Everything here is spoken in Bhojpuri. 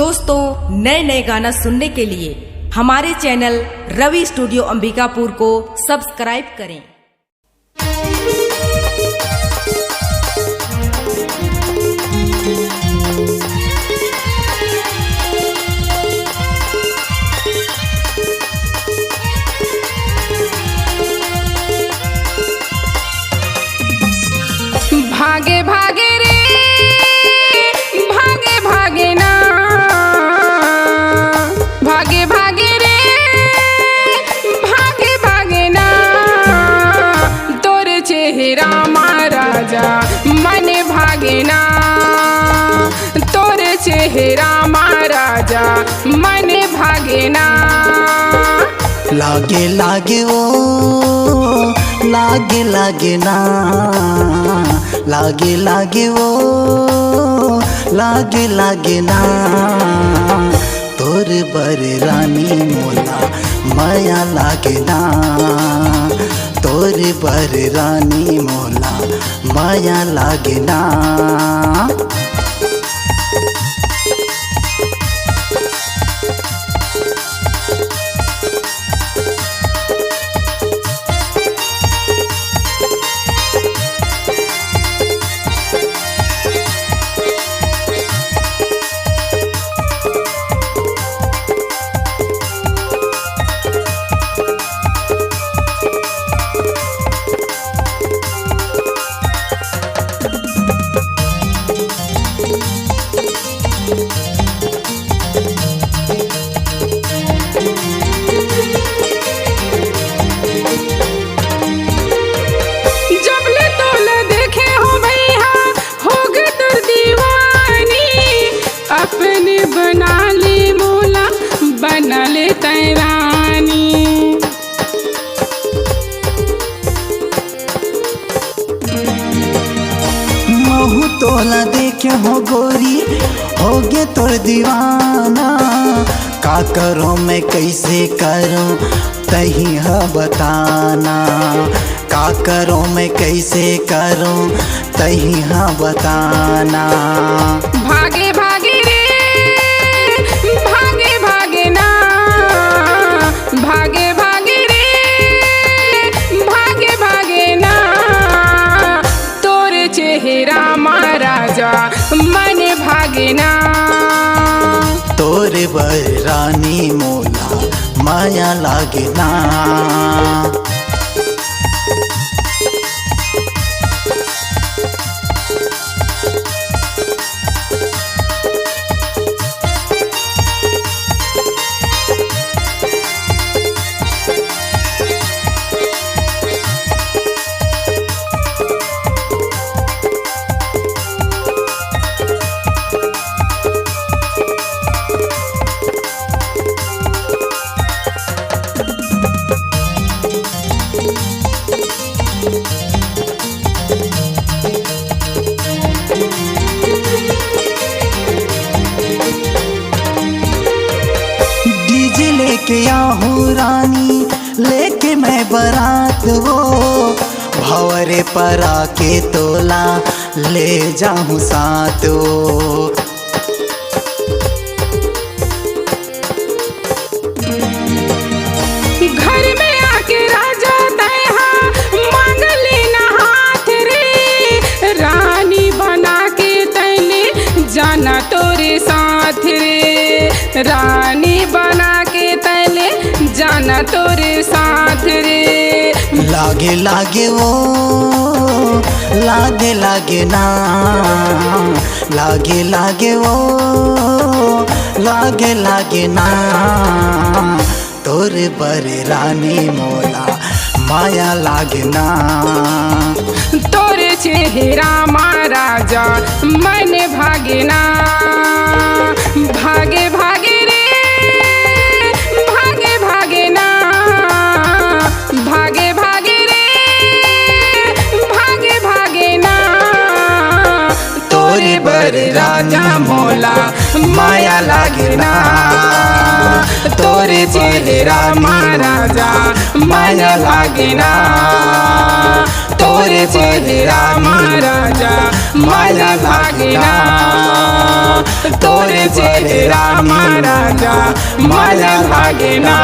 दोस्तों, नए नए गाना सुनने के लिए हमारे चैनल रवि स्टूडियो अंबिकापुर को सब्सक्राइब करें। भागे भागे रे भागे भागे ना, भागे भागे रे भागे भागे ना, तोर चेहरा महाराजा मन भागे ना, तोर चेहरा महाराजा मन भागे ना। लागे लागे ओ लागे लागे ना, लागे लागे ओ लागे लागे ना, तोर बर रानी मोला माया लागे ना, तोर बर रानी मोला माया लागे ना। अपने बना ले मोला बना ले तैरानी, महू तोला देखे हो गोरी हो गे तोर दीवाना, का करो मैं कैसे करूं तही है बताना, का करो मैं कैसे करूं तही है बताना। भागे भागे रे भागे भागे ना, भागे भागे रे भागे भागे ना, तोर चेहरा महाराजा मन भागे ना, तोर बर रानी मोला माया लागे ना। लेके आहूँ रानी लेके मैं बारात वो भंवरे पर आके तोला ले जाऊँ साथ वो। घर में आके राजा तैहा मांग लेना हाथ रे, रानी बना के तैने जाना तोरे साथ रे, रानी बना के तैने जाना तोरे साथ रे। लागे लागे वो लागे लागे ना, लागे लागे वो लागे लागे ना, तोर बर रानी मोला माया लागे ना, तोर चेहरा महाराजा मन भागे ना। भागे भागे रे भागे भागे ना, भागे भागे रे भागे भागे ना, तोरे बर राजा मोला माया लागे ना, तोरे चेहरा महाराजा माया लागे ना, तोरे चेहरा महाराजा माया लागे ना। तोरे चेहरा राजा माया भागे ना।